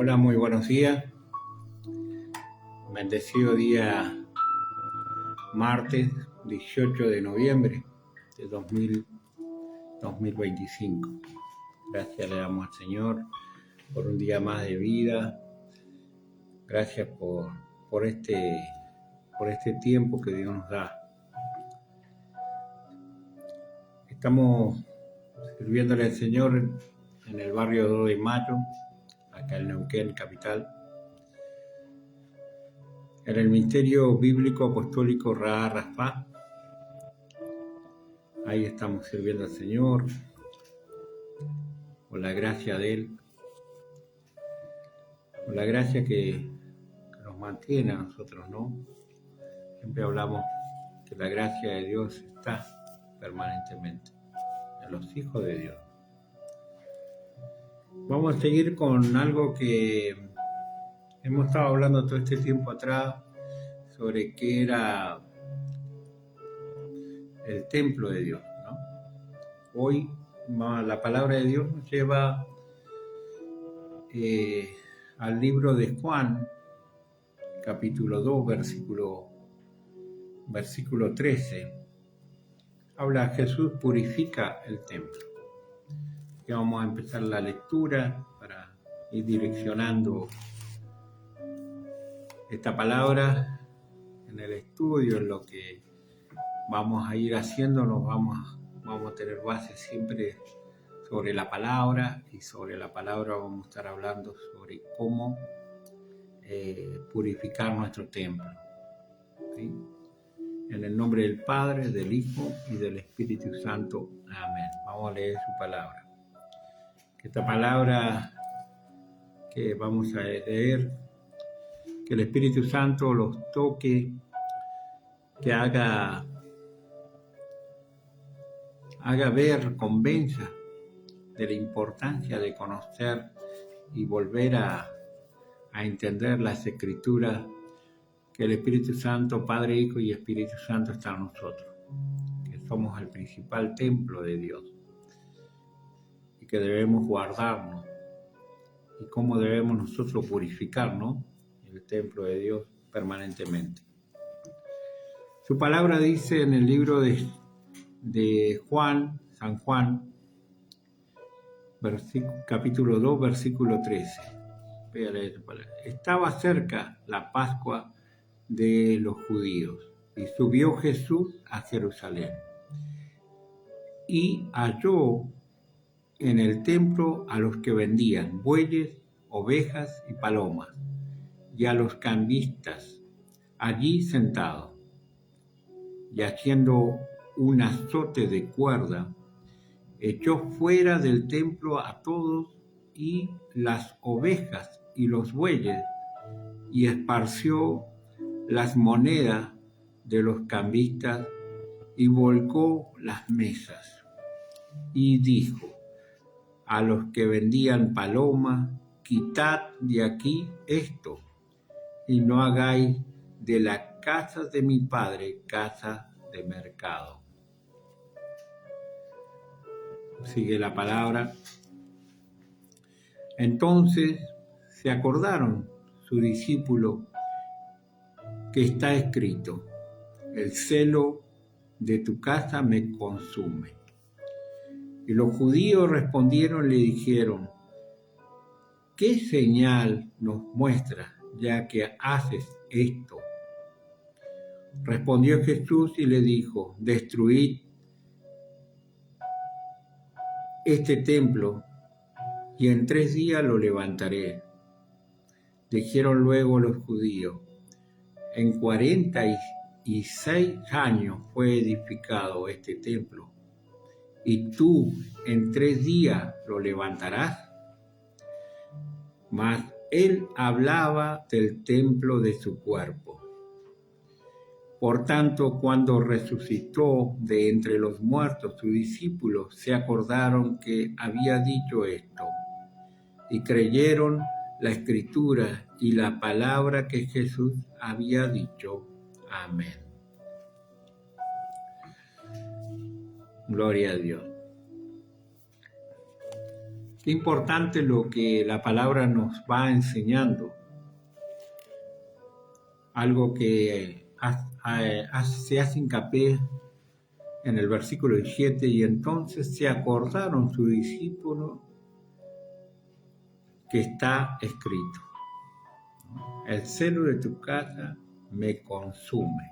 Hola, muy buenos días. Bendecido día martes 18 de noviembre de 2025. Gracias le damos al Señor por un día más de vida. Gracias por este tiempo que Dios nos da. Estamos sirviéndole al Señor en el barrio 2 de Mayo, acá en Neuquén, capital, en el Ministerio Bíblico Apostólico Ra Raspá. Ahí estamos sirviendo al Señor, por la gracia de Él, por la gracia que nos mantiene a nosotros, ¿no? Siempre hablamos que la gracia de Dios está permanentemente en los hijos de Dios. Vamos a seguir con algo que hemos estado hablando todo este tiempo atrás sobre qué era el templo de Dios, ¿no? Hoy la palabra de Dios nos lleva al libro de Juan, capítulo 2, versículo 13. Habla: Jesús purifica el templo. Y vamos a empezar la lectura para ir direccionando esta palabra en el estudio, en lo que vamos a ir haciendo. Vamos a tener base siempre sobre la palabra, y sobre la palabra vamos a estar hablando sobre cómo purificar nuestro templo, ¿sí? En el nombre del Padre, del Hijo y del Espíritu Santo. Amén. Vamos a leer su palabra. Que esta palabra que vamos a leer, que el Espíritu Santo los toque, que haga ver, convenza de la importancia de conocer y volver a entender las Escrituras, que el Espíritu Santo, Padre, Hijo y Espíritu Santo están en nosotros, que somos el principal templo de Dios y que debemos guardarnos, y cómo debemos nosotros purificarnos el templo de Dios permanentemente. Su palabra dice en el libro de San Juan, capítulo 2, versículo 13. Voy a leer su palabra. Estaba cerca la Pascua de los judíos, y subió Jesús a Jerusalén, y halló en el templo a los que vendían bueyes, ovejas y palomas, y a los cambistas allí sentados, y haciendo un azote de cuerda, echó fuera del templo a todos y las ovejas y los bueyes, y esparció las monedas de los cambistas, y volcó las mesas, y dijo a los que vendían palomas: quitad de aquí esto, y no hagáis de la casa de mi Padre casa de mercado. Sigue la palabra. Entonces se acordaron sus discípulos que está escrito: el celo de tu casa me consume. Y los judíos respondieron y le dijeron: ¿qué señal nos muestras ya que haces esto? Respondió Jesús y le dijo: destruid este templo, y en 3 días lo levantaré. Dijeron luego los judíos: en 46 años fue edificado este templo, ¿y tú en 3 días lo levantarás? Mas él hablaba del templo de su cuerpo. Por tanto, cuando resucitó de entre los muertos, sus discípulos se acordaron que había dicho esto, y creyeron la Escritura y la palabra que Jesús había dicho. Amén. Gloria a Dios. Qué importante lo que la palabra nos va enseñando. Algo que se hace hincapié en el versículo 17, y entonces se acordaron sus discípulos que está escrito: el celo de tu casa me consume.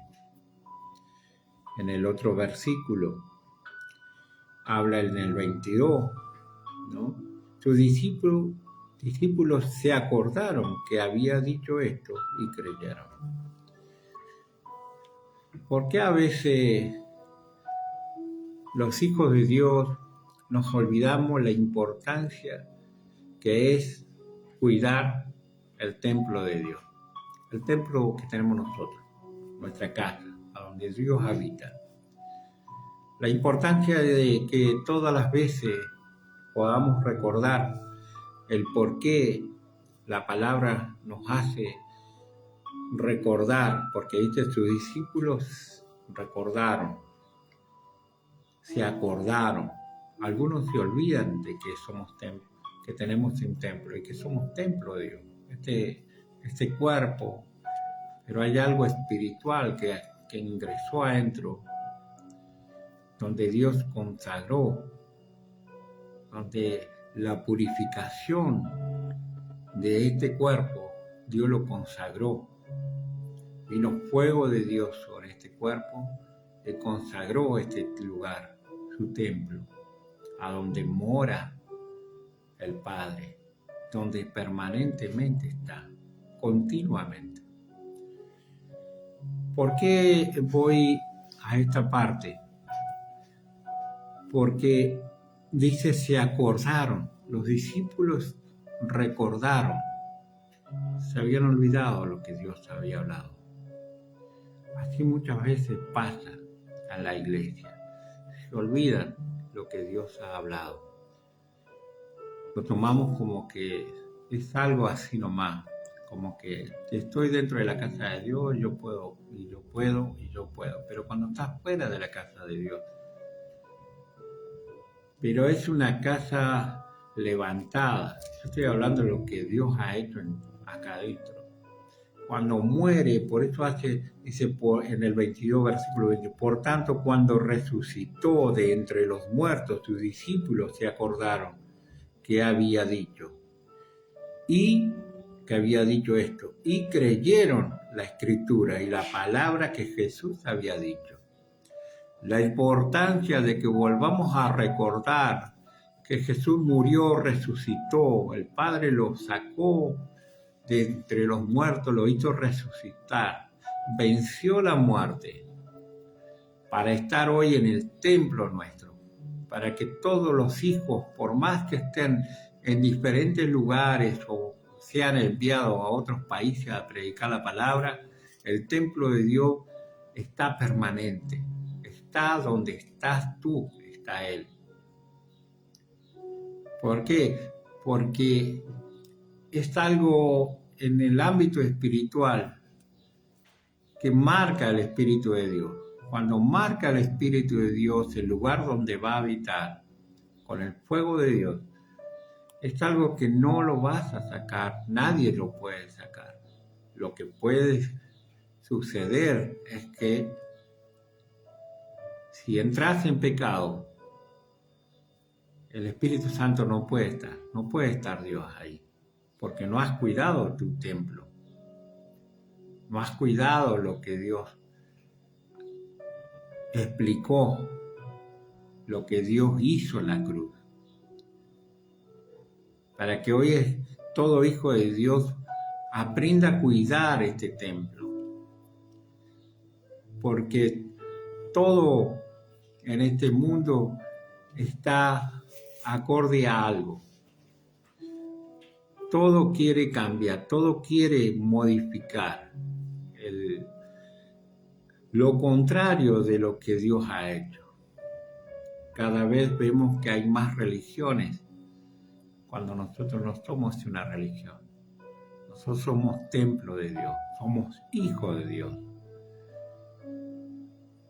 En el otro versículo habla en el 22, ¿no? Sus discípulos se acordaron que había dicho esto y creyeron. ¿Por qué a veces los hijos de Dios nos olvidamos la importancia que es cuidar el templo de Dios? El templo que tenemos nosotros, nuestra casa, a donde Dios habita. La importancia de que todas las veces podamos recordar el por qué la palabra nos hace recordar, porque dice sus discípulos recordaron, se acordaron. Algunos se olvidan de que somos templo, que tenemos un templo y que somos templo de Dios. Este cuerpo, pero hay algo espiritual que ingresó adentro, donde Dios consagró, donde la purificación de este cuerpo, Dios lo consagró. Vino fuego de Dios sobre este cuerpo y consagró este lugar, su templo, a donde mora el Padre, donde permanentemente está, continuamente. ¿Por qué voy a esta parte? Porque dice, se acordaron, los discípulos recordaron, se habían olvidado lo que Dios había hablado. Así muchas veces pasa a la iglesia, se olvidan lo que Dios ha hablado. Lo tomamos como que es algo así nomás, como que estoy dentro de la casa de Dios, yo puedo, y yo puedo, y yo puedo. Pero cuando estás fuera de la casa de Dios, pero es una casa levantada. Yo estoy hablando de lo que Dios ha hecho acá adentro. Cuando muere, por eso dice en el 22, versículo 20, por tanto, cuando resucitó de entre los muertos, sus discípulos se acordaron que había dicho. Y que había dicho esto. Y creyeron la escritura y la palabra que Jesús había dicho. La importancia de que volvamos a recordar que Jesús murió, resucitó, el Padre lo sacó de entre los muertos, lo hizo resucitar, venció la muerte para estar hoy en el templo nuestro, para que todos los hijos, por más que estén en diferentes lugares o sean enviados a otros países a predicar la palabra, el templo de Dios está permanente. Está donde estás tú, está Él. ¿Por qué? Porque es algo en el ámbito espiritual que marca el Espíritu de Dios. Cuando marca el Espíritu de Dios el lugar donde va a habitar con el fuego de Dios, es algo que no lo vas a sacar, nadie lo puede sacar. Lo que puede suceder es que si entras en pecado, el Espíritu Santo no puede estar Dios ahí, porque no has cuidado tu templo, no has cuidado lo que Dios explicó, lo que Dios hizo en la cruz, para que hoy todo hijo de Dios aprenda a cuidar este templo, porque todo en este mundo está acorde a algo. Todo quiere cambiar, todo quiere modificar lo contrario de lo que Dios ha hecho. Cada vez vemos que hay más religiones cuando nosotros no somos una religión. Nosotros somos templo de Dios, somos hijos de Dios.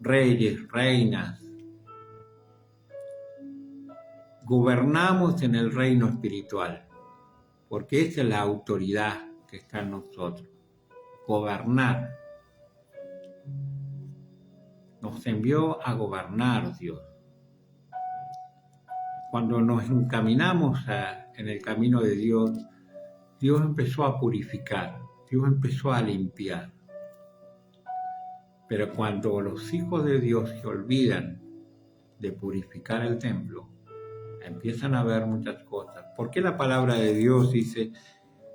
Reyes, reinas, gobernamos en el reino espiritual, porque esa es la autoridad que está en nosotros, gobernar. Nos envió a gobernar Dios. Cuando nos encaminamos en el camino de Dios, Dios empezó a purificar, Dios empezó a limpiar. Pero cuando los hijos de Dios se olvidan de purificar el templo, empiezan a ver muchas cosas. ¿Por qué la palabra de Dios dice,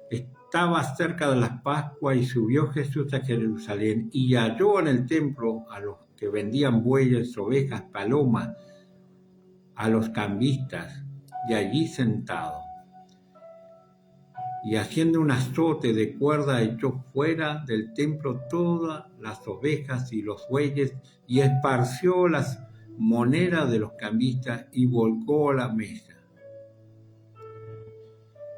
estaba cerca de las Pascuas y subió Jesús a Jerusalén y halló en el templo a los que vendían bueyes, ovejas, palomas, a los cambistas, y allí sentado, y haciendo un azote de cuerda echó fuera del templo todas las ovejas y los bueyes, y esparció las monedas de los cambistas y volcó la mesa.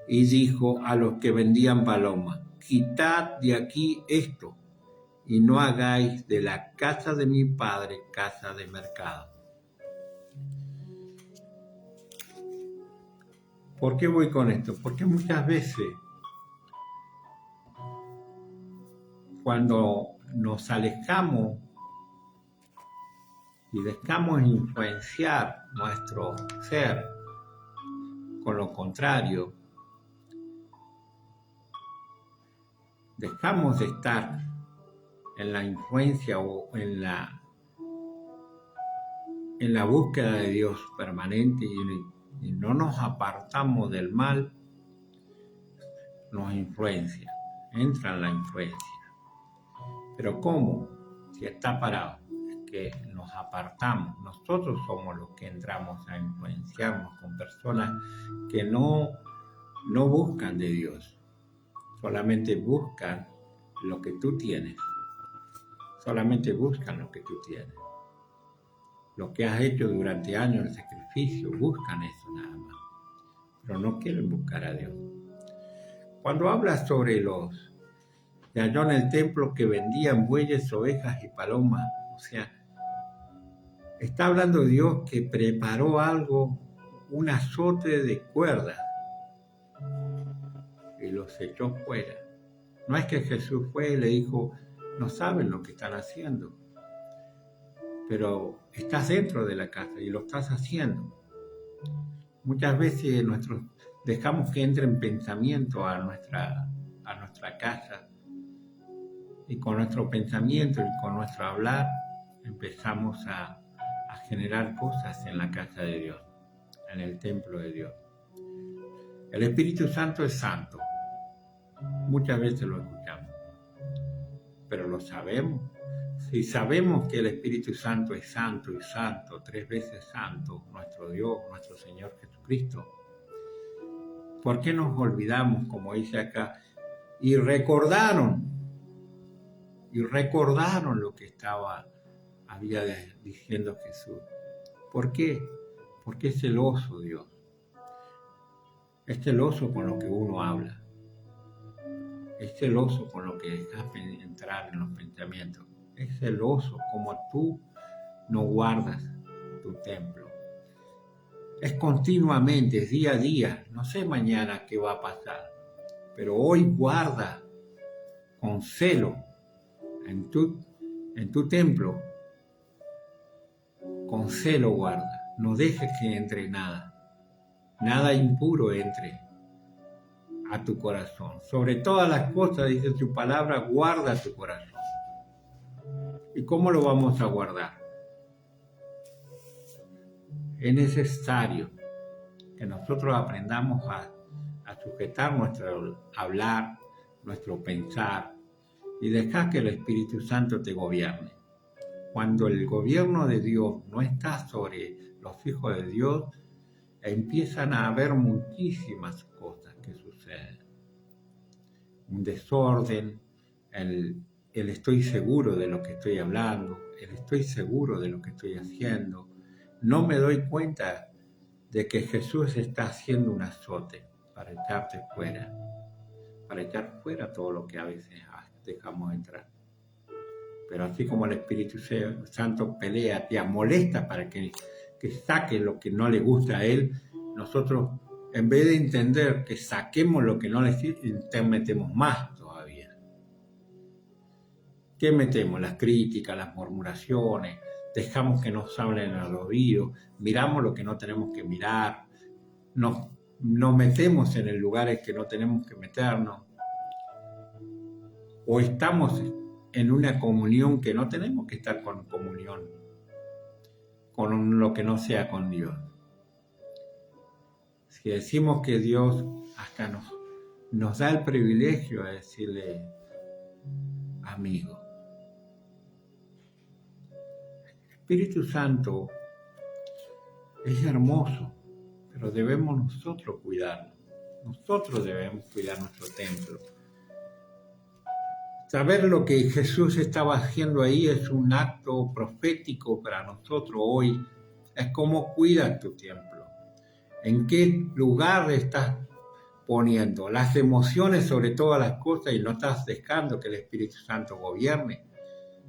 Y dijo a los que vendían palomas, quitad de aquí esto, y no hagáis de la casa de mi padre casa de mercado. ¿Por qué voy con esto? Porque muchas veces, cuando nos alejamos y dejamos influenciar nuestro ser con lo contrario, dejamos de estar en la influencia o en la búsqueda de Dios permanente y no nos apartamos del mal, nos influencia, entra en la influencia. Pero ¿cómo? Si está parado, es que nos apartamos. Nosotros somos los que entramos a influenciarnos con personas que no buscan de Dios, solamente buscan lo que tú tienes. Solamente buscan lo que tú tienes. Lo que has hecho durante años de sacrificio, buscan eso nada más. Pero no quieren buscar a Dios. Cuando hablas sobre los que halló en el templo que vendían bueyes, ovejas y palomas, o sea, está hablando Dios que preparó algo, un azote de cuerda y los echó fuera. No es que Jesús fue y le dijo, no saben lo que están haciendo, pero estás dentro de la casa y lo estás haciendo. Muchas veces dejamos que entren pensamientos a nuestra casa y con nuestro pensamiento y con nuestro hablar empezamos a generar cosas en la casa de Dios, en el templo de Dios. El Espíritu Santo es santo. Muchas veces lo escuchamos, pero lo sabemos. Si sabemos que el Espíritu Santo es santo y santo, 3 veces santo, nuestro Dios, nuestro Señor Jesucristo, ¿por qué nos olvidamos, como dice acá, y recordaron lo que había diciendo Jesús? ¿Por qué? Porque es celoso Dios. Es celoso con lo que uno habla. Es celoso con lo que dejas entrar en los pensamientos. Es celoso como tú no guardas tu templo. Es continuamente, es día a día. No sé mañana qué va a pasar, pero hoy guarda con celo en tu templo. Con celo guarda. No dejes que entre nada impuro entre a tu corazón. Sobre todas las cosas, dice su palabra, guarda tu corazón. ¿Y cómo lo vamos a guardar? Es necesario que nosotros aprendamos a sujetar nuestro hablar, nuestro pensar y dejar que el Espíritu Santo te gobierne. Cuando el gobierno de Dios no está sobre los hijos de Dios, empiezan a haber muchísimas cosas que suceden. Un desorden, el estoy seguro de lo que estoy hablando, el estoy seguro de lo que estoy haciendo. No me doy cuenta de que Jesús está haciendo un azote para echarte fuera, para echar fuera todo lo que a veces dejamos entrar. Pero así como el Espíritu Santo pelea, te molesta para que saque lo que no le gusta a Él, nosotros, en vez de entender que saquemos lo que no les sirve, metemos más todavía. ¿Qué metemos? Las críticas, las murmuraciones, dejamos que nos hablen al oído, miramos lo que no tenemos que mirar, nos metemos en el lugares que no tenemos que meternos, o estamos en una comunión que no tenemos que estar con comunión, con lo que no sea con Dios. Si decimos que Dios hasta nos da el privilegio de decirle amigo. El Espíritu Santo es hermoso, pero debemos nosotros cuidarlo. Nosotros debemos cuidar nuestro templo. Saber lo que Jesús estaba haciendo ahí es un acto profético para nosotros hoy. Es cómo cuidas tu templo. En qué lugar estás poniendo las emociones sobre todas las cosas y no estás dejando que el Espíritu Santo gobierne.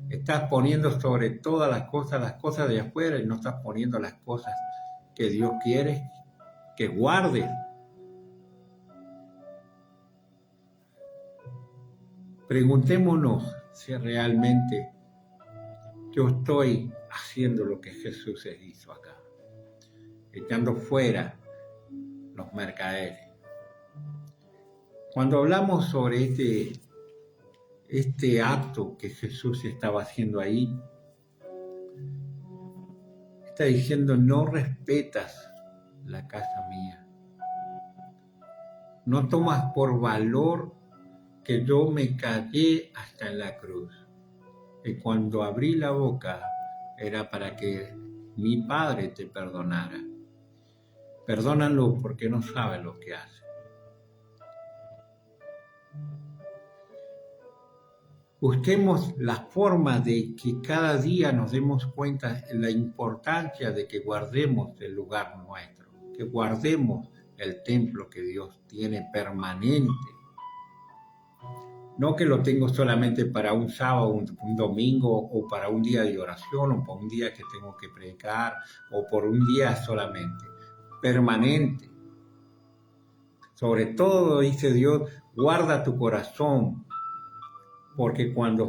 Estás poniendo sobre todas las cosas de afuera, y no estás poniendo las cosas que Dios quiere que guardes. Preguntémonos si realmente yo estoy haciendo lo que Jesús hizo acá, echando fuera los mercaderes. Cuando hablamos sobre este acto que Jesús estaba haciendo ahí, está diciendo: no respetas la casa mía, no tomas por valor que yo me callé hasta en la cruz, y cuando abrí la boca era para que mi Padre te perdonara. Perdónalo porque no sabe lo que hace. Busquemos la forma de que cada día nos demos cuenta de la importancia de que guardemos el lugar nuestro, que guardemos el templo que Dios tiene permanente. No que lo tengo solamente para un sábado, un domingo, o para un día de oración, o por un día que tengo que predicar, o por un día solamente. Permanente. Sobre todo, dice Dios, guarda tu corazón, porque cuando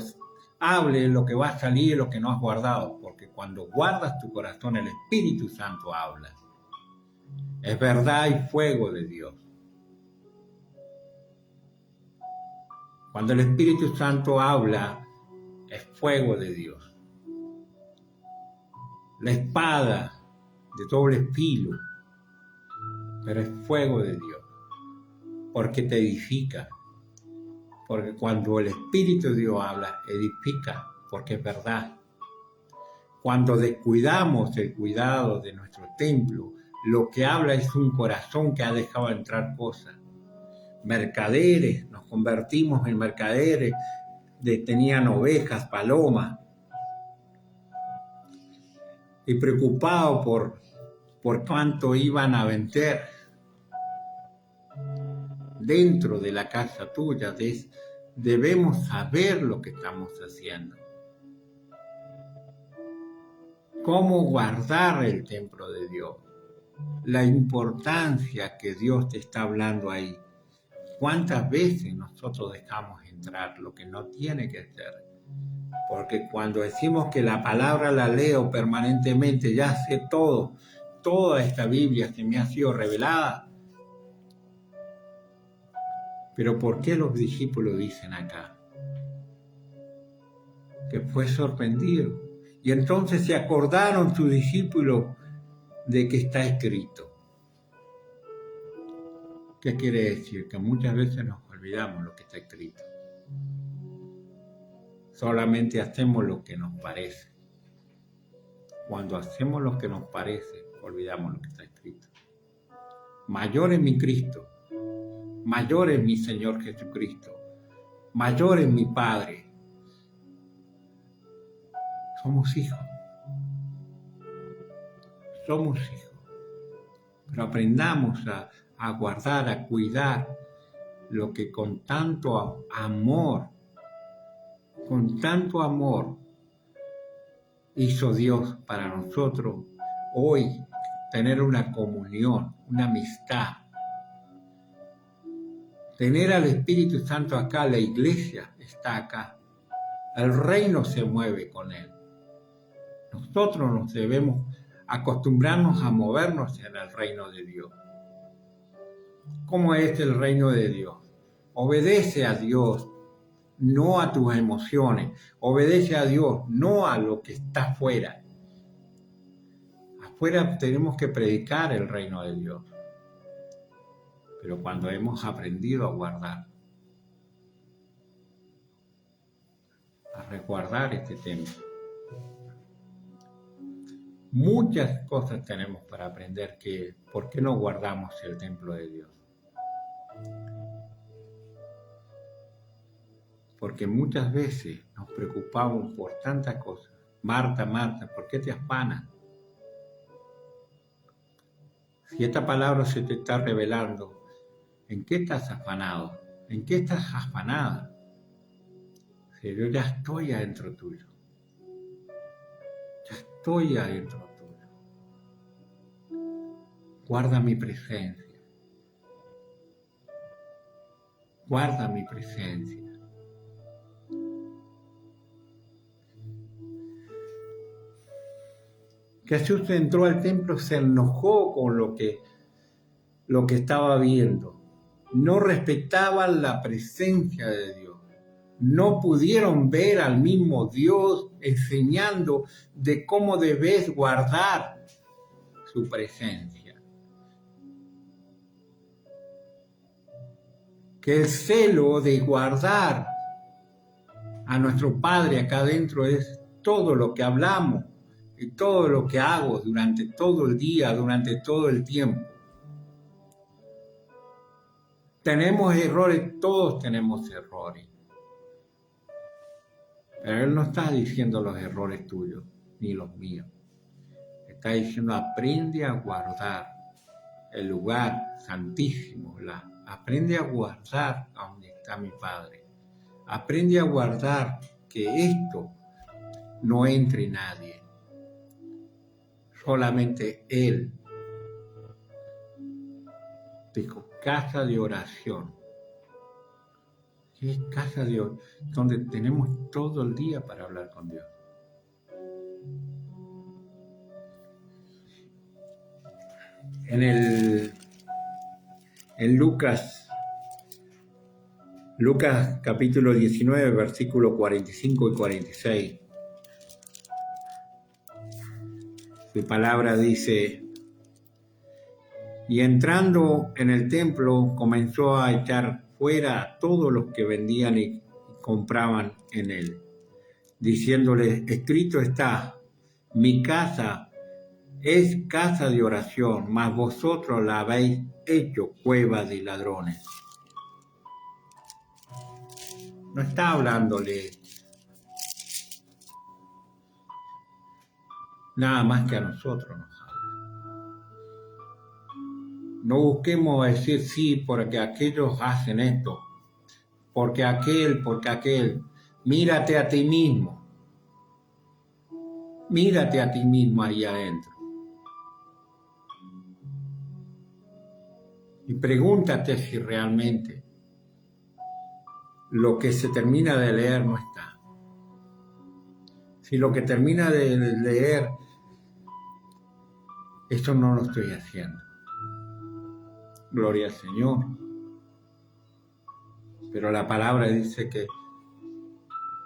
hable lo que va a salir es lo que no has guardado, porque cuando guardas tu corazón el Espíritu Santo habla. Es verdad y fuego de Dios. Cuando el Espíritu Santo habla, es fuego de Dios. La espada de doble filo, pero es fuego de Dios, porque te edifica. Porque cuando el Espíritu de Dios habla, edifica, porque es verdad. Cuando descuidamos el cuidado de nuestro templo, lo que habla es un corazón que ha dejado entrar cosas. Mercaderes, nos convertimos en mercaderes, tenían ovejas, palomas, y preocupados por cuánto iban a vender dentro de la casa tuya. Debemos saber lo que estamos haciendo. Cómo guardar el templo de Dios. La importancia que Dios te está hablando ahí. ¿Cuántas veces nosotros dejamos entrar lo que no tiene que ser? Porque cuando decimos que la palabra la leo permanentemente, ya sé todo, toda esta Biblia que me ha sido revelada. Pero ¿por qué los discípulos dicen acá? Que fue sorprendido. Y entonces se acordaron sus discípulos de que está escrito. ¿Qué quiere decir? Que muchas veces nos olvidamos lo que está escrito. Solamente hacemos lo que nos parece. Cuando hacemos lo que nos parece, olvidamos lo que está escrito. Mayor es mi Cristo, mayor es mi Señor Jesucristo, mayor es mi Padre. Somos hijos. Somos hijos. Pero aprendamos a guardar, a cuidar lo que con tanto amor hizo Dios para nosotros hoy, tener una comunión, una amistad. Tener al Espíritu Santo acá, la iglesia está acá. El reino se mueve con él. Nosotros nos debemos acostumbrarnos a movernos en el reino de Dios. ¿Cómo es el reino de Dios? Obedece a Dios, no a tus emociones. Obedece a Dios, no a lo que está afuera. Afuera tenemos que predicar el reino de Dios. Pero cuando hemos aprendido a guardar, a resguardar este templo, muchas cosas tenemos para aprender que ¿por qué no guardamos el templo de Dios? Porque muchas veces nos preocupamos por tantas cosas. Marta, Marta, ¿por qué te afanas? Si esta palabra se te está revelando, ¿en qué estás afanado? ¿En qué estás afanada? Si yo ya estoy adentro tuyo. Ya estoy adentro tuyo. Guarda mi presencia. Guarda mi presencia. Jesús entró al templo, se enojó con lo que estaba viendo. No respetaban la presencia de Dios. No pudieron ver al mismo Dios enseñando de cómo debes guardar su presencia. Que el celo de guardar a nuestro Padre acá adentro es todo lo que hablamos y todo lo que hago durante todo el día, durante todo el tiempo. Tenemos errores, todos tenemos errores. Pero Él no está diciendo los errores tuyos, ni los míos. Está diciendo, aprende a guardar el lugar santísimo. Aprende a guardar a donde está mi Padre. Aprende a guardar que esto no entre nadie. Solamente Él. Dijo, casa de oración. ¿Qué es casa de oración? Donde tenemos todo el día para hablar con Dios. En Lucas capítulo 19, versículos 45 y 46. Su palabra dice, y entrando en el templo comenzó a echar fuera a todos los que vendían y compraban en él, diciéndoles, escrito está, mi casa es casa de oración, mas vosotros la habéis hecho cueva de ladrones. No está hablándole nada más que a nosotros nos habla. No busquemos decir sí porque aquellos hacen esto, porque aquel. Mírate a ti mismo. Mírate a ti mismo ahí adentro. Y pregúntate si realmente lo que se termina de leer no está. Si lo que termina de leer, esto no lo estoy haciendo. Gloria al Señor. Pero la palabra dice que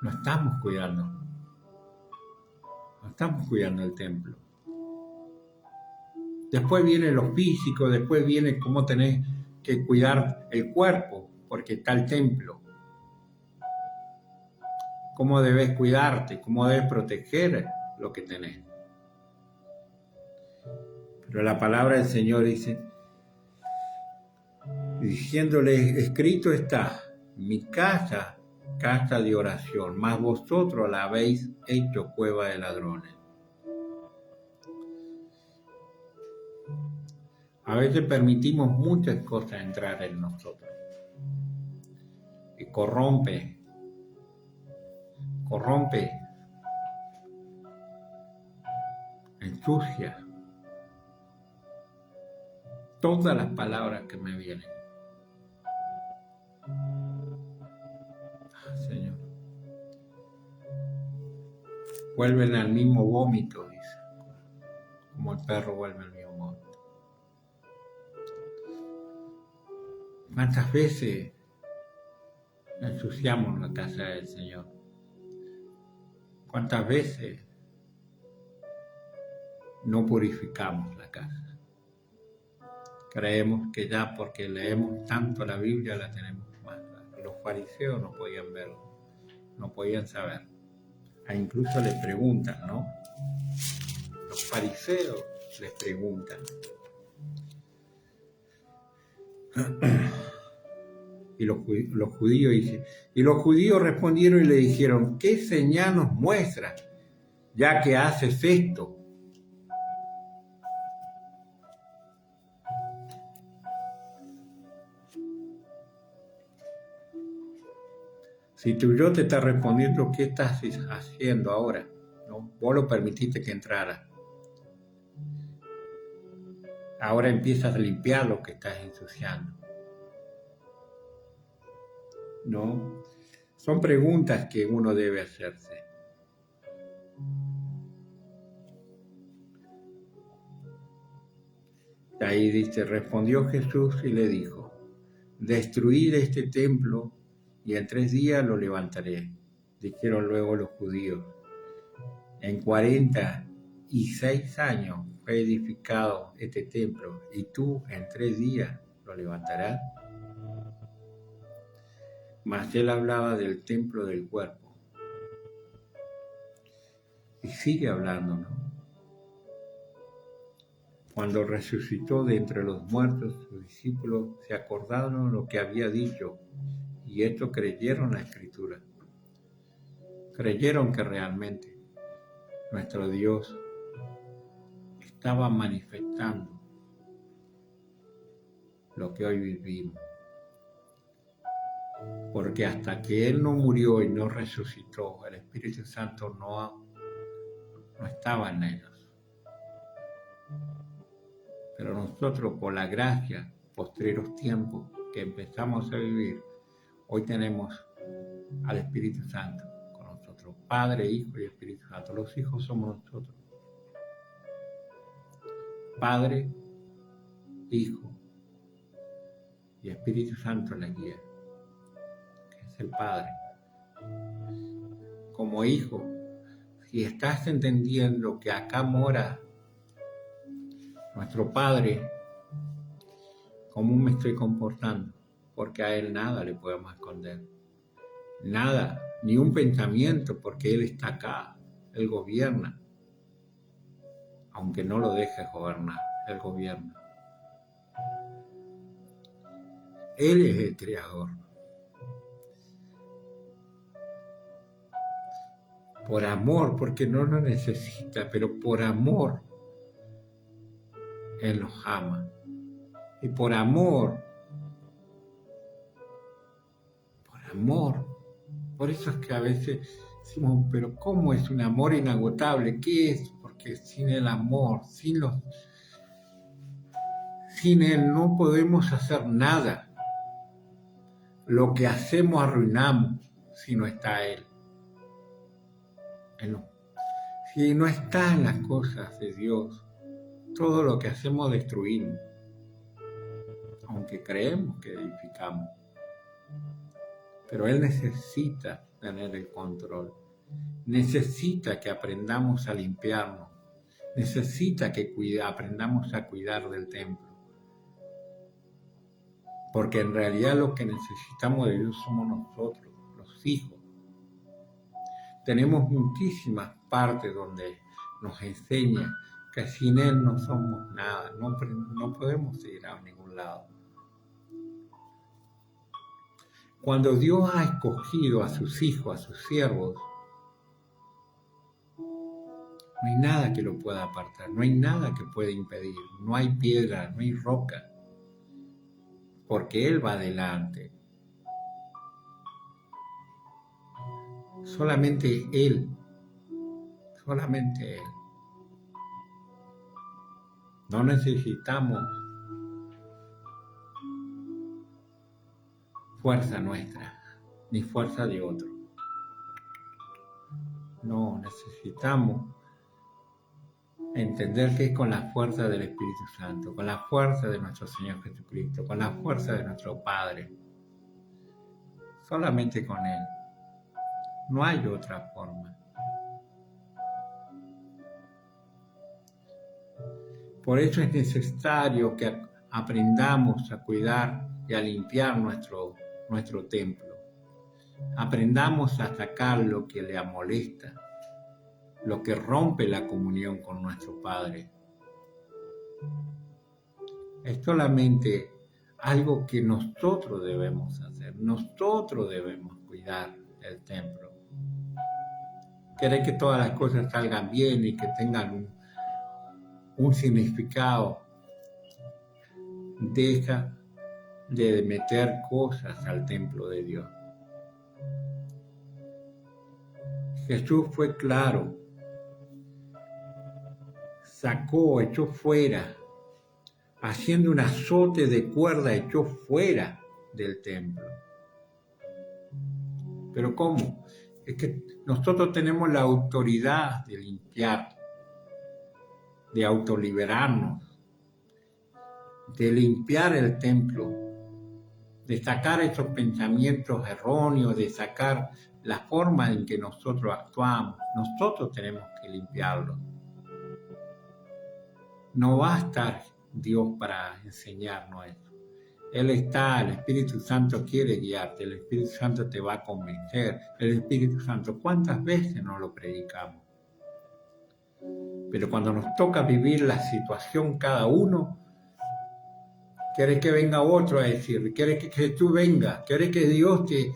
no estamos cuidando. No estamos cuidando el templo. Después viene lo físico, después viene cómo tenés que cuidar el cuerpo, porque está el templo. Cómo debes cuidarte, cómo debes proteger lo que tenés. Pero la palabra del Señor dice, diciéndole, escrito está, mi casa, casa de oración, mas vosotros la habéis hecho cueva de ladrones. A veces permitimos muchas cosas entrar en nosotros y corrompe, ensucia todas las palabras que me vienen. Señor, vuelven al mismo vómito, dice, como el perro vuelve al mismo vómito. ¿Cuántas veces ensuciamos la casa del Señor? ¿Cuántas veces no purificamos la casa? Creemos que ya porque leemos tanto la Biblia la tenemos más. Los fariseos no podían verlo, no podían saber. Incluso les preguntan, ¿no? Los fariseos les preguntan. Y los judíos dicen, y los judíos respondieron y le dijeron, ¿qué señal nos muestras, ya que haces esto? Si tu yo te está respondiendo, ¿qué estás haciendo ahora? ¿No? Vos lo permitiste que entrara. Ahora empiezas a limpiar lo que estás ensuciando. ¿No? Son preguntas que uno debe hacerse. Ahí dice, respondió Jesús y le dijo, destruid este templo y en 3 días lo levantaré. Dijeron luego los judíos, en 46 años fue edificado este templo y tú en 3 días lo levantarás. Mas él hablaba del templo del cuerpo. Y sigue hablando, ¿no? Cuando resucitó de entre los muertos, sus discípulos se acordaron lo que había dicho y esto creyeron la Escritura. Creyeron que realmente nuestro Dios estaba manifestando lo que hoy vivimos. Porque hasta que Él no murió y no resucitó, el Espíritu Santo no estaba en ellos. Pero nosotros, por la gracia, postreros tiempos que empezamos a vivir, hoy tenemos al Espíritu Santo con nosotros, Padre, Hijo y Espíritu Santo. Los hijos somos nosotros. Padre, Hijo y Espíritu Santo la guía, que es el Padre. Como hijo, si estás entendiendo que acá mora nuestro Padre, ¿cómo me estoy comportando? Porque a Él nada le podemos esconder. Nada, ni un pensamiento, porque Él está acá, Él gobierna. Aunque no lo dejes gobernar, Él gobierna. Él es el creador. Por amor, porque no lo necesita, pero por amor, Él nos ama. Y por amor, por eso es que a veces decimos, pero ¿cómo es un amor inagotable? ¿Qué es? Porque sin el amor, sin Él no podemos hacer nada. Lo que hacemos arruinamos si no está Él. Si no está en las cosas de Dios, todo lo que hacemos destruimos, aunque creemos que edificamos. Pero Él necesita tener el control, necesita que aprendamos a limpiarnos, necesita que aprendamos a cuidar del templo. Porque en realidad lo que necesitamos de Dios somos nosotros, los hijos. Tenemos muchísimas partes donde nos enseña que sin Él no somos nada, no podemos ir a ningún lado. Cuando Dios ha escogido a sus hijos, a sus siervos, no hay nada que lo pueda apartar, no hay nada que pueda impedir, no hay piedra, no hay roca, porque Él va adelante. Solamente Él. No necesitamos fuerza nuestra, ni fuerza de otro. No, necesitamos entender que es con la fuerza del Espíritu Santo, con la fuerza de nuestro Señor Jesucristo, con la fuerza de nuestro Padre. Solamente con Él. No hay otra forma. Por eso es necesario que aprendamos a cuidar y a limpiar nuestro templo. Aprendamos a sacar lo que le molesta, lo que rompe la comunión con nuestro Padre. Es solamente algo que nosotros debemos hacer. Nosotros debemos cuidar el templo. Querer que todas las cosas salgan bien y que tengan un significado. Deja de meter cosas al templo de Dios. Jesús fue claro. Sacó, echó fuera, haciendo un azote de cuerda, echó fuera del templo. ¿Pero cómo? Es que nosotros tenemos la autoridad de limpiar, de autoliberarnos, de limpiar el templo, de sacar esos pensamientos erróneos, de sacar la forma en que nosotros actuamos. Nosotros tenemos que limpiarlo. No va a estar Dios para enseñarnos eso. Él está, el Espíritu Santo quiere guiarte, el Espíritu Santo te va a convencer. El Espíritu Santo, ¿cuántas veces no lo predicamos? Pero cuando nos toca vivir la situación cada uno, quiere que venga otro a decir, quiere que tú vengas, quiere que Dios te...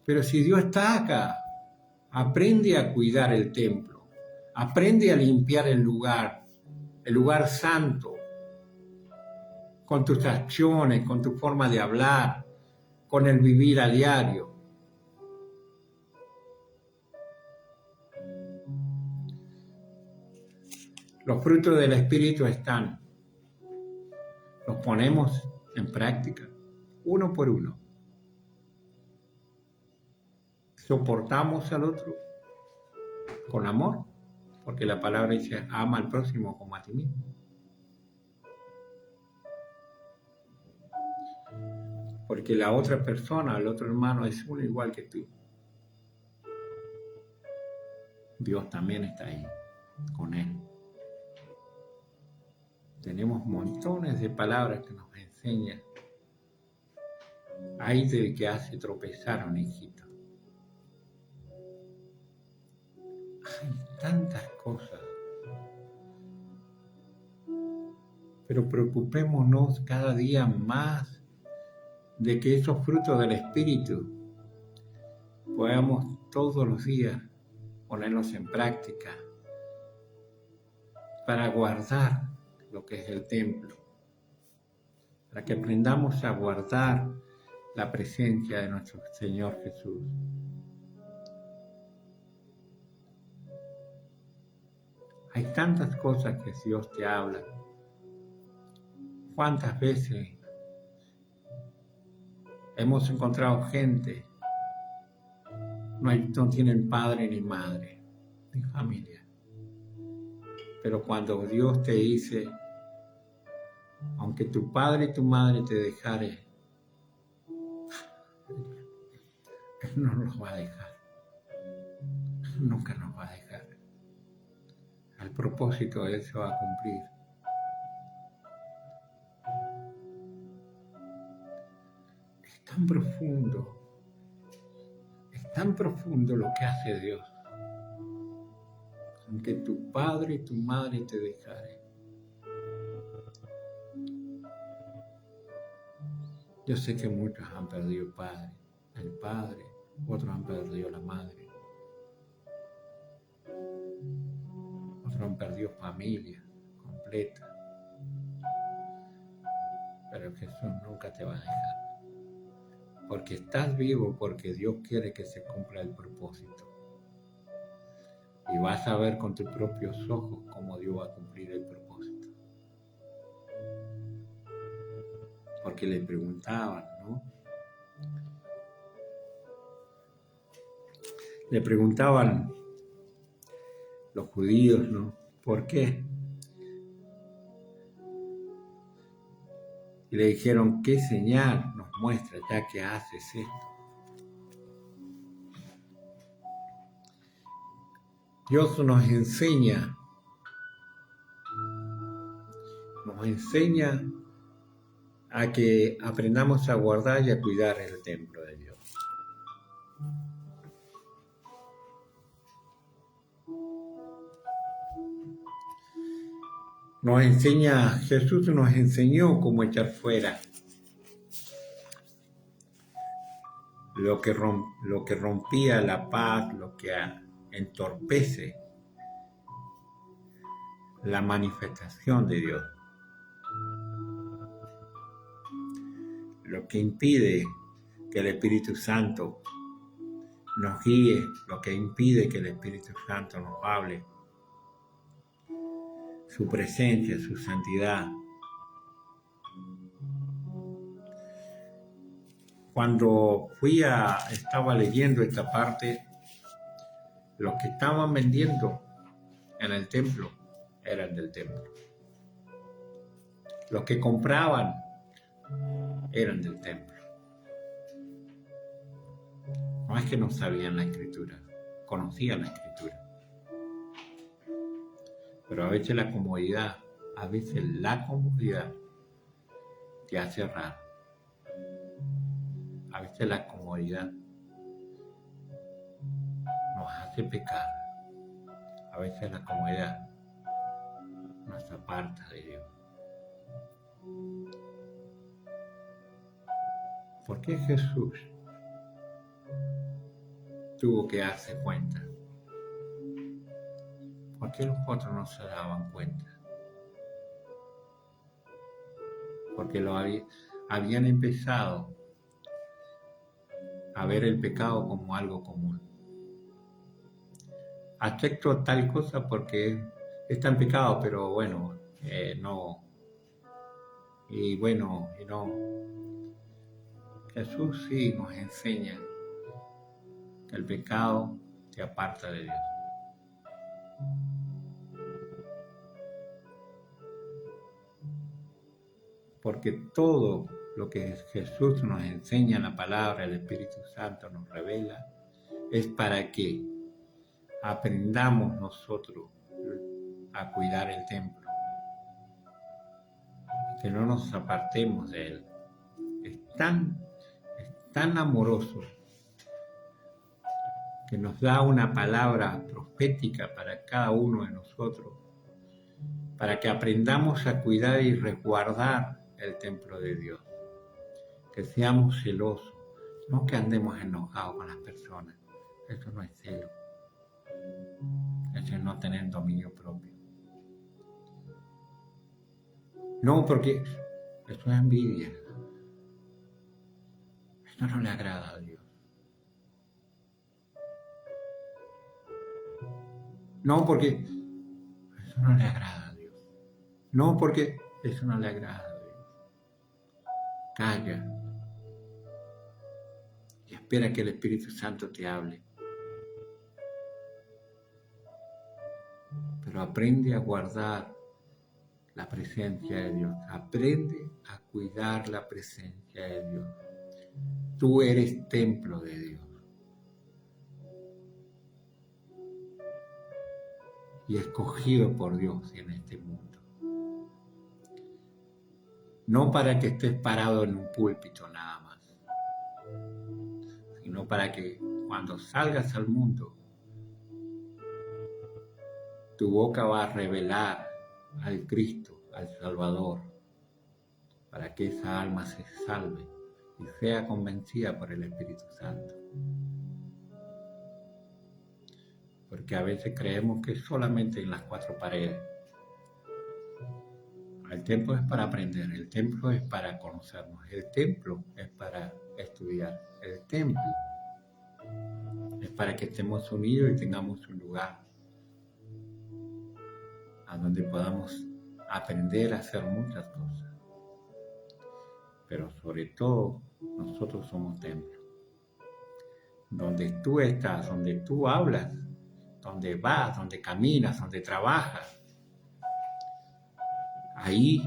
Pero si Dios está acá, aprende a cuidar el templo, aprende a limpiar el lugar santo, con tus acciones, con tu forma de hablar, con el vivir a diario. Los frutos del Espíritu están. Los ponemos en práctica, uno por uno. Soportamos al otro con amor, porque la palabra dice, ama al próximo como a ti mismo. Porque la otra persona, el otro hermano, es uno igual que tú. Dios también está ahí, con él. Tenemos montones de palabras que nos enseñan. Hay del que hace tropezar a un hijito. Hay tantas cosas. Pero preocupémonos cada día más de que esos frutos del Espíritu podamos todos los días ponerlos en práctica para guardar lo que es el templo, para que aprendamos a guardar la presencia de nuestro Señor Jesús. Hay tantas cosas que Dios te habla. ¿Cuántas veces hemos encontrado gente no tienen padre ni madre, ni familia? Pero cuando Dios te dice, aunque tu padre y tu madre te dejaren, Él no nos va a dejar. Nunca nos va a dejar. El propósito de Él se va a cumplir. Es tan profundo lo que hace Dios. Aunque tu padre y tu madre te dejaren. Yo sé que muchos han perdido el padre, otros han perdido la madre, otros han perdido familia completa, pero Jesús nunca te va a dejar, porque estás vivo, porque Dios quiere que se cumpla el propósito. Y vas a ver con tus propios ojos cómo Dios va a cumplir el propósito. Porque le preguntaban, ¿no? Le preguntaban los judíos, ¿no? ¿Por qué? Y le dijeron, ¿qué señal nos muestra ya que haces esto? Dios nos enseña a que aprendamos a guardar y a cuidar el templo de Dios. Jesús nos enseñó cómo echar fuera lo que rompía la paz, lo que entorpece la manifestación de Dios, lo que impide que el Espíritu Santo nos guíe, lo que impide que el Espíritu Santo nos hable, su presencia, su santidad. Cuando estaba leyendo esta parte, los que estaban vendiendo en el templo eran del templo. Los que compraban eran del templo. No es que no sabían la escritura, conocían la escritura. Pero a veces la comodidad te hace errar. A veces la comodidad nos hace pecar. A veces la comodidad nos aparta de Dios. ¿Por qué Jesús tuvo que darse cuenta? ¿Por qué los otros no se daban cuenta? Porque habían empezado a ver el pecado como algo común. Acepto tal cosa porque está en pecado, pero bueno, no. Y bueno, y no. Jesús sí nos enseña que el pecado te aparta de Dios. Porque todo lo que Jesús nos enseña en la palabra, el Espíritu Santo nos revela, es para que aprendamos nosotros a cuidar el templo, que no nos apartemos de él. Es tan amoroso que nos da una palabra profética para cada uno de nosotros, para que aprendamos a cuidar y resguardar el templo de Dios, que seamos celosos, no que andemos enojados con las personas. Eso no es celo, eso es no tener dominio propio. No, porque eso es envidia. Eso no le agrada a Dios. No, porque eso no le agrada a Dios. No, porque eso no le agrada a Dios. Calla y espera que el Espíritu Santo te hable. Pero aprende a guardar la presencia de Dios. Aprende a cuidar la presencia de Dios. Tú eres templo de Dios. Y escogido por Dios en este mundo. No para que estés parado en un púlpito nada más, sino para que cuando salgas al mundo, tu boca va a revelar al Cristo, al Salvador, para que esa alma se salve y sea convencida por el Espíritu Santo. Porque a veces creemos que es solamente en las cuatro paredes. El templo es para aprender, el templo es para conocernos, el templo es para estudiar, el templo es para que estemos unidos y tengamos un lugar a donde podamos aprender a hacer muchas cosas. Pero sobre todo, nosotros somos templo. donde tú estás, donde tú hablas, donde vas, donde caminas, donde trabajas. Ahí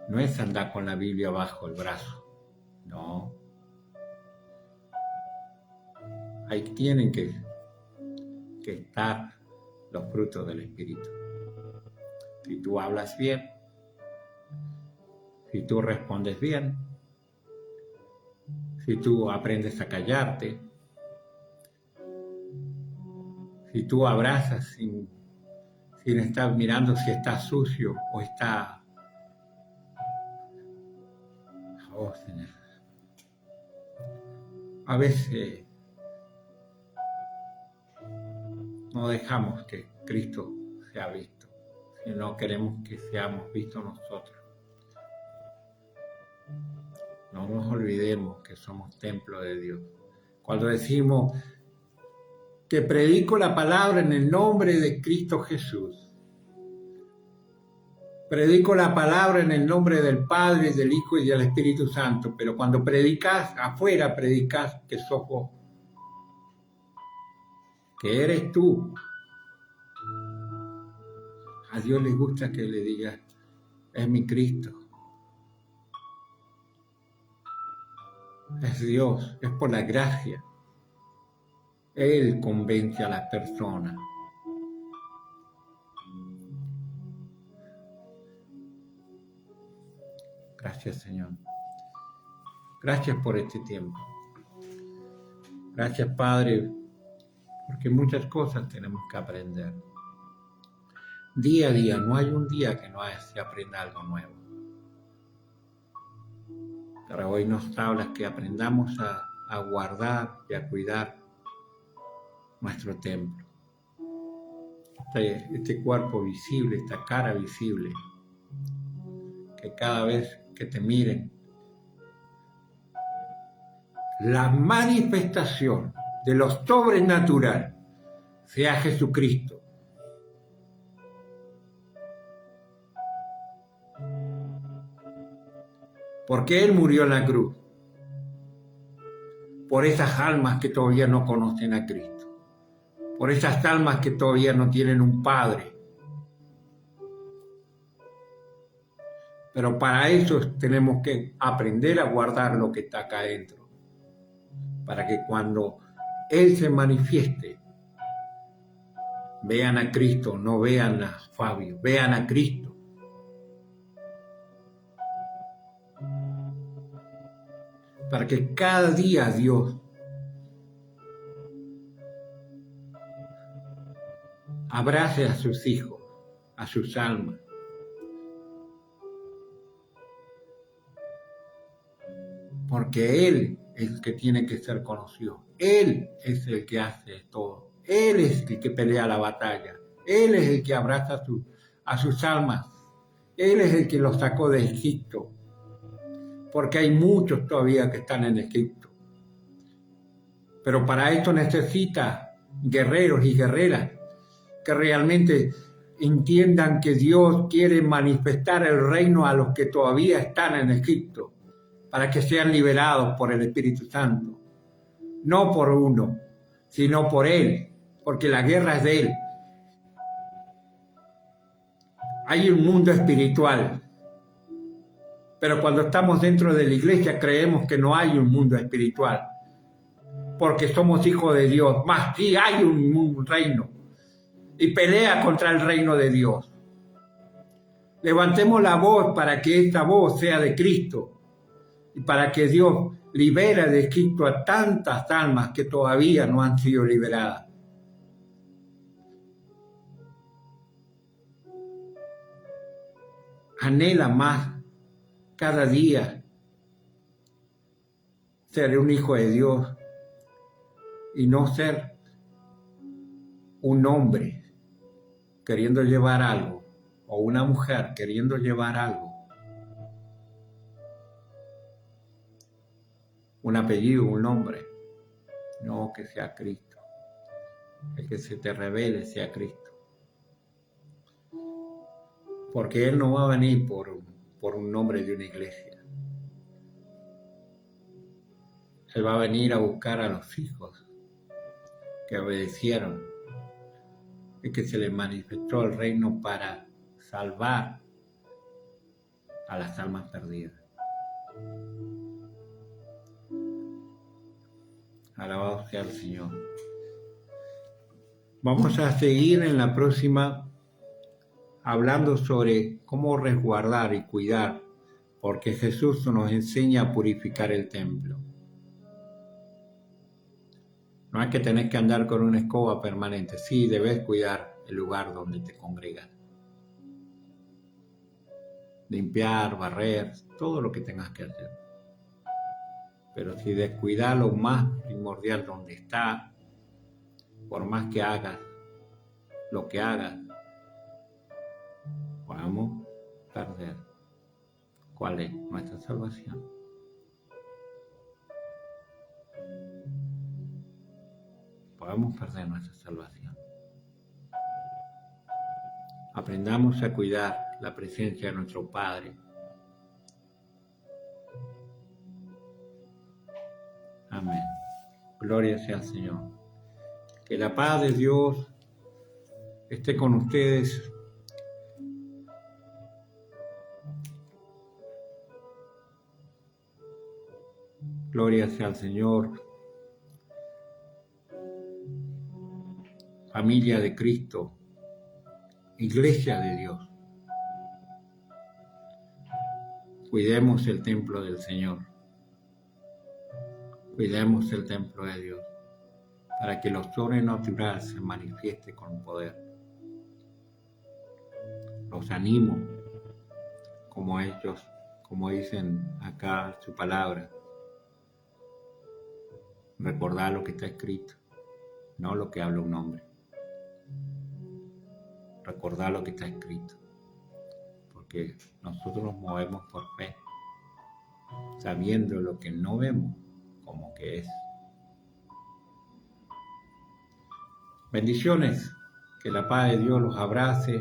no es andar con la Biblia bajo el brazo, no. Ahí tienen que estar los frutos del Espíritu. Si tú hablas bien, si tú respondes bien, si tú aprendes a callarte, si tú abrazas sin estar mirando si está sucio o está... Oh, Señor. A veces no dejamos que Cristo sea visto, sino queremos que seamos vistos nosotros. No nos olvidemos que somos templo de Dios. Cuando decimos que predico la palabra en el nombre de Cristo Jesús, predico la palabra en el nombre del Padre, del Hijo y del Espíritu Santo, pero cuando predicas, afuera predicas que sos vos, que eres tú. A Dios le gusta que le digas, es mi Cristo. Es Dios, es por la gracia. Él convence a las personas. Gracias, Señor. Gracias por este tiempo. Gracias, Padre, porque muchas cosas tenemos que aprender. Día a día, no hay un día que no se aprenda algo nuevo. Pero hoy nos hablas que aprendamos a guardar y a cuidar nuestro templo. Este cuerpo visible, esta cara visible, que cada vez que te miren, la manifestación de lo sobrenatural sea Jesucristo. Porque Él murió en la cruz por esas almas que todavía no conocen a Cristo, por esas almas que todavía no tienen un Padre. Pero para eso tenemos que aprender a guardar lo que está acá adentro, para que cuando Él se manifieste, vean a Cristo, no vean a Fabio, vean a Cristo. Para que cada día Dios abrace a sus hijos, a sus almas. Porque Él es el que tiene que ser conocido. Él es el que hace todo. Él es el que pelea la batalla. Él es el que abraza a sus almas. Él es el que los sacó de Egipto. Porque hay muchos todavía que están en Egipto. Pero para esto necesita guerreros y guerreras que realmente entiendan que Dios quiere manifestar el reino a los que todavía están en Egipto, para que sean liberados por el Espíritu Santo. No por uno, sino por Él, porque la guerra es de Él. Hay un mundo espiritual, pero cuando estamos dentro de la iglesia creemos que no hay un mundo espiritual, porque somos hijos de Dios, más sí hay un reino, y pelea contra el reino de Dios. Levantemos la voz para que esta voz sea de Cristo, y para que Dios libere de Egipto a tantas almas que todavía no han sido liberadas. Anhela más cada día ser un hijo de Dios y no ser un hombre queriendo llevar algo o una mujer queriendo llevar algo, un apellido, un nombre, no que sea Cristo, el que se te revele sea Cristo. Porque Él no va a venir por un nombre de una iglesia. Él va a venir a buscar a los hijos que obedecieron y que se les manifestó el reino para salvar a las almas perdidas. Alabado sea el Señor. Vamos a seguir en la próxima hablando sobre cómo resguardar y cuidar, porque Jesús nos enseña a purificar el templo. No es que tenés que andar con una escoba permanente, sí debes cuidar el lugar donde te congregas. Limpiar, barrer, todo lo que tengas que hacer. Pero si descuidas lo más primordial donde está, por más que hagas lo que hagas, podemos perder. ¿Cuál es nuestra salvación? Podemos perder nuestra salvación. Aprendamos a cuidar la presencia de nuestro Padre. Amén. Gloria sea al Señor. Que la paz de Dios esté con ustedes. Gloria sea al Señor. Familia de Cristo, Iglesia de Dios. Cuidemos el templo del Señor. Cuidemos el templo de Dios para que lo sobrenatural se manifieste con poder. Los animo, como ellos, como dicen acá su palabra, recordar lo que está escrito, no lo que habla un hombre. Recordar lo que está escrito, porque nosotros nos movemos por fe, sabiendo lo que no vemos como que es. Bendiciones, que la paz de Dios los abrace,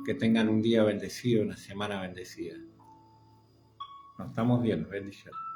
que tengan un día bendecido, una semana bendecida. Nos estamos viendo, bendiciones.